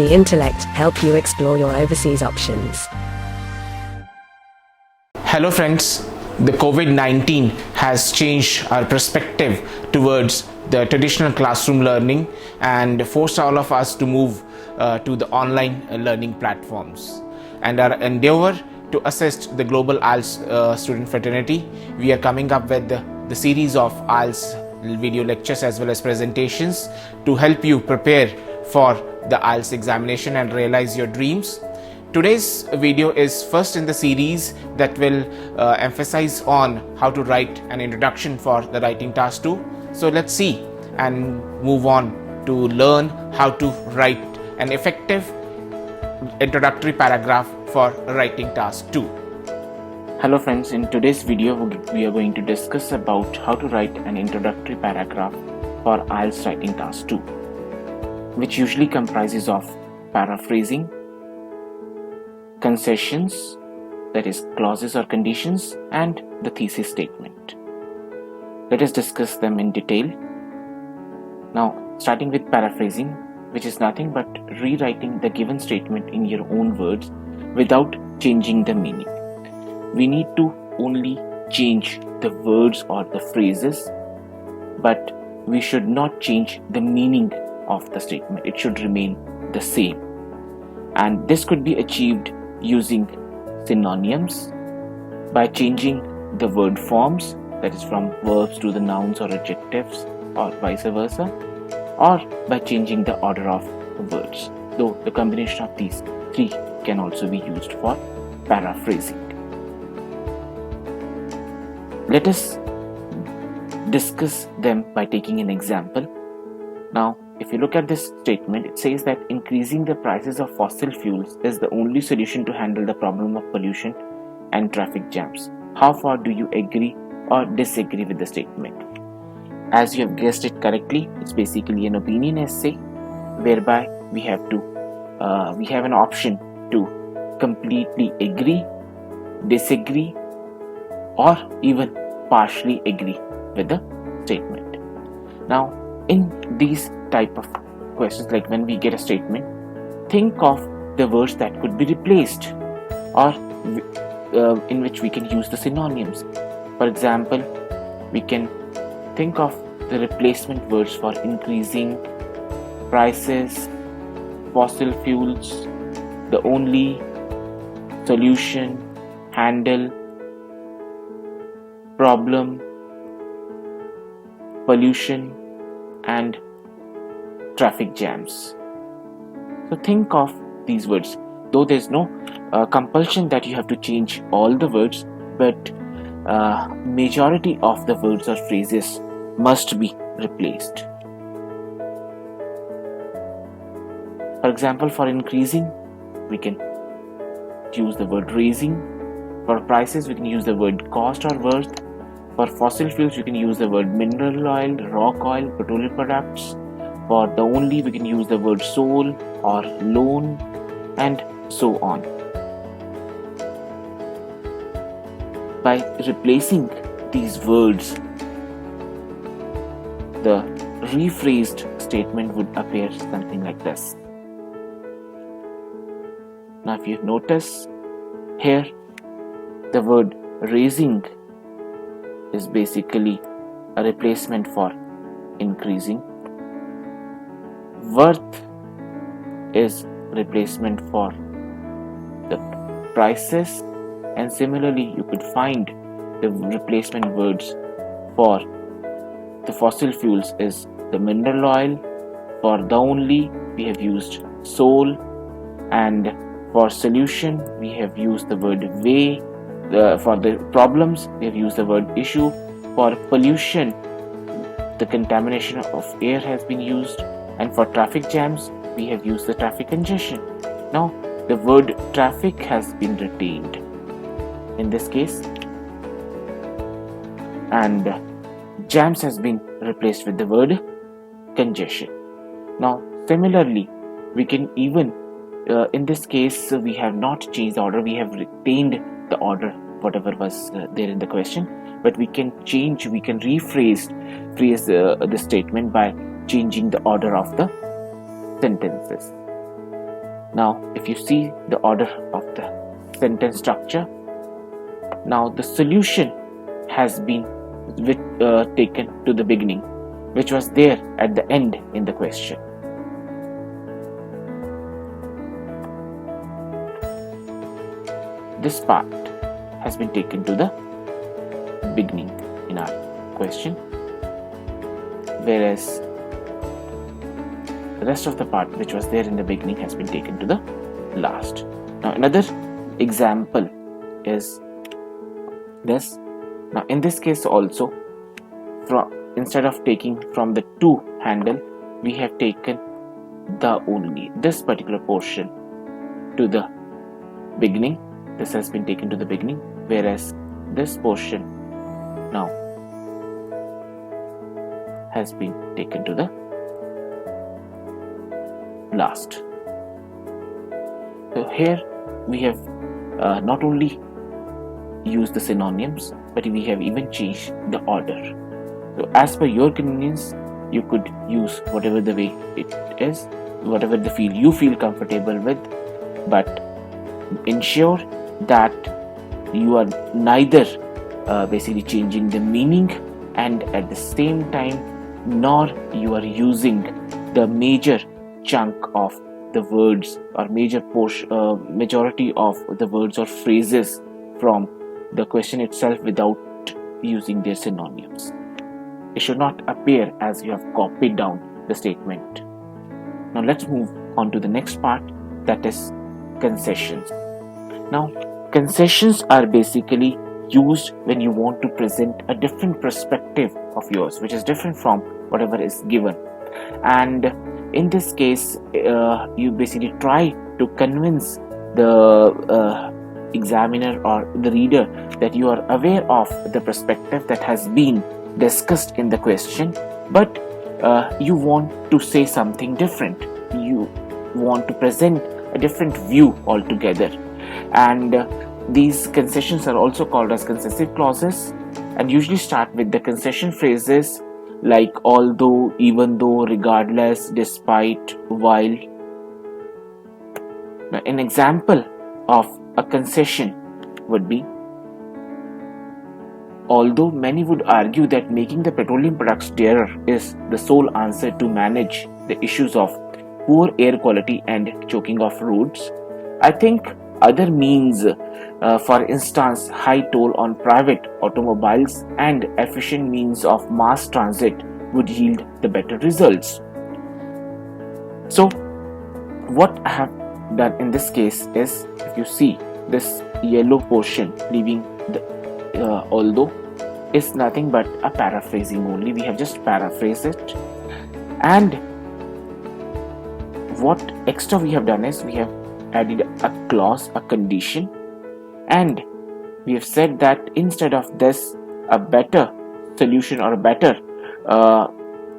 the Intellect help you explore your overseas options. Hello friends, the COVID-19 has changed our perspective towards the traditional classroom learning and forced all of us to move to the online learning platforms. And our endeavor to assist the global IELTS student fraternity, we are coming up with the series of IELTS video lectures as well as presentations to help you prepare for the IELTS examination and realize your dreams. Today's video is first in the series that will emphasize on how to write an introduction for the writing task 2. So let's see and move on to learn how to write an effective introductory paragraph for writing task 2. Hello friends, in today's video we are going to discuss about how to write an introductory paragraph for IELTS writing task 2, which usually comprises of paraphrasing, concessions, that is clauses or conditions, and the thesis statement. Let us discuss them in detail. Now, starting with paraphrasing, which is nothing but rewriting the given statement in your own words without changing the meaning. We need to only change the words or the phrases, but we should not change the meaning of the statement. It should remain the same. And this could be achieved using synonyms by changing the word forms, that is from verbs to the nouns or adjectives or vice versa, or by changing the order of words, though the combination of these three can also be used for paraphrasing. Let us discuss them by taking an example. Now, if you look at this statement, it says that increasing the prices of fossil fuels is the only solution to handle the problem of pollution and traffic jams. How far do you agree or disagree with the statement? As you have guessed it correctly, it's basically an opinion essay whereby we have an option to completely agree, disagree, or even partially agree with the statement. Now, in these type of questions, like when we get a statement, think of the words that could be replaced or in which we can use the synonyms. For example, we can think of the replacement words for increasing, prices, fossil fuels, the only, solution, handle, problem, pollution, and traffic jams. So think of these words, though there's no compulsion that you have to change all the words, but majority of the words or phrases must be replaced. For example, for increasing, we can use the word raising. For prices, we can use the word cost or worth. For fossil fuels, you can use the word mineral oil, rock oil, petroleum products. For the only, we can use the word soul or loan, and so on. By replacing these words, the rephrased statement would appear something like this. Now, if you notice here, the word raising is basically a replacement for increasing. Worth is replacement for the prices, and similarly you could find the replacement words for the fossil fuels is the mineral oil. For the only, we have used soul, and for solution we have used the word way. For the problems, we have used the word issue. For pollution, the contamination of air has been used, and for traffic jams, we have used the traffic congestion. Now, the word traffic has been retained in this case, and jams has been replaced with the word congestion. Now, similarly, we can even, in this case, we have not changed the order, we have retained the order whatever was there in the question, but we can rephrase the statement by changing the order of the sentences. Now, if you see the order of the sentence structure, now the solution has been taken to the beginning, which was there at the end in the question. This part has been taken to the beginning in our question, whereas the rest of the part which was there in the beginning has been taken to the last. Now, another example is this. Now, in this case also, instead of taking from the to handle, we have taken this particular portion to the beginning. This has been taken to the beginning, whereas this portion now has been taken to the last. So here we have not only used the synonyms, but we have even changed the order. So as per your convenience, you could use whatever the way it is, whatever the feel you feel comfortable with, but ensure that you are neither basically changing the meaning and at the same time nor you are using the major chunk of the words or majority of the words or phrases from the question itself without using their synonyms. It should not appear as you have copied down the statement. Now let's move on to the next part, that is concessions. Now, concessions are basically used when you want to present a different perspective of yours, which is different from whatever is given. And in this case, you basically try to convince the examiner or the reader that you are aware of the perspective that has been discussed in the question, but you want to say something different. You want to present a different view altogether. And these concessions are also called as concessive clauses and usually start with the concession phrases like although, even though, regardless, despite, while. Now, an example of a concession would be, although many would argue that making the petroleum products dearer is the sole answer to manage the issues of poor air quality and choking of roads, I think other means, for instance, high toll on private automobiles and efficient means of mass transit would yield the better results. So, what I have done in this case is, if you see this yellow portion leaving the although is nothing but a paraphrasing only. We have just paraphrased it, and what extra we have done is we have added a clause, a condition, and we have said that instead of this, a better solution or a better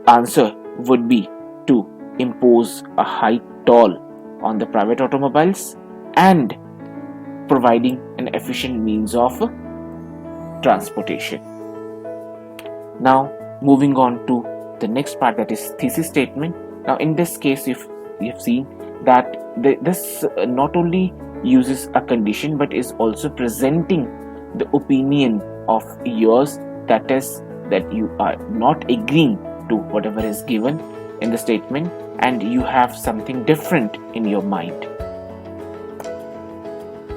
answer would be to impose a high toll on the private automobiles and providing an efficient means of transportation. Now moving on to the next part, that is thesis statement. Now in this case, if you have seen that this not only uses a condition but is also presenting the opinion of yours, that is that you are not agreeing to whatever is given in the statement and you have something different in your mind.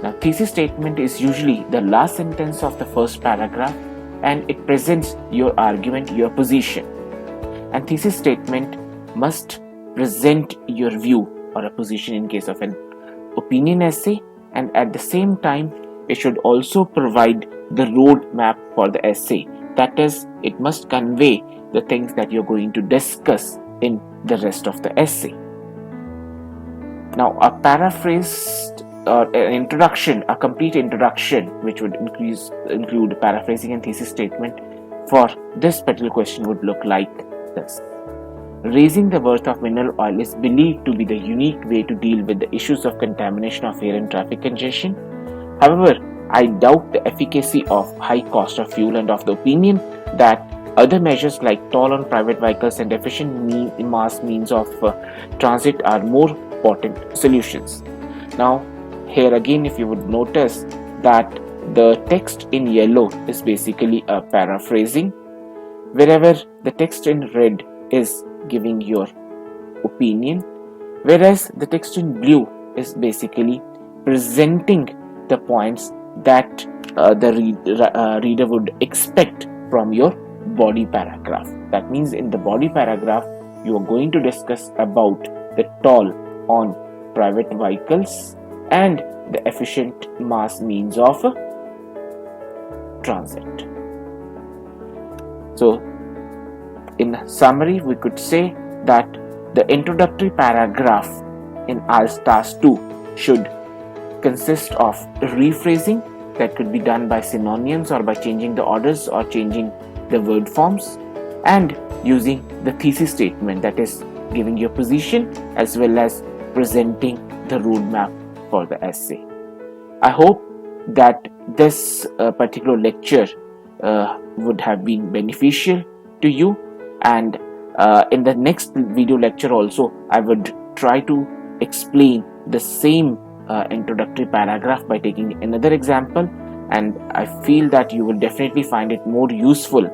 Now, thesis statement is usually the last sentence of the first paragraph and it presents your argument, your position. And thesis statement must present your view or a position in case of an opinion essay, and at the same time it should also provide the roadmap for the essay. That is, it must convey the things that you're going to discuss in the rest of the essay. Now, a paraphrased an introduction, a complete introduction, which would include paraphrasing and thesis statement for this particular question would look like this. Raising the worth of mineral oil is believed to be the unique way to deal with the issues of contamination of air and traffic congestion. However, I doubt the efficacy of high cost of fuel and of the opinion that other measures like toll on private vehicles and efficient mass means of transit are more important solutions. Now, here again, if you would notice that the text in yellow is basically a paraphrasing, wherever the text in red is giving your opinion, whereas the text in blue is basically presenting the points that the reader would expect from your body paragraph. That means in the body paragraph, you are going to discuss about the toll on private vehicles and the efficient mass means of transit. So, in summary, we could say that the introductory paragraph in IELTS Task 2 should consist of rephrasing that could be done by synonyms or by changing the orders or changing the word forms, and using the thesis statement, that is giving your position as well as presenting the roadmap for the essay. I hope that this particular lecture would have been beneficial to you, and in the next video lecture also I would try to explain the same introductory paragraph by taking another example, and I feel that you will definitely find it more useful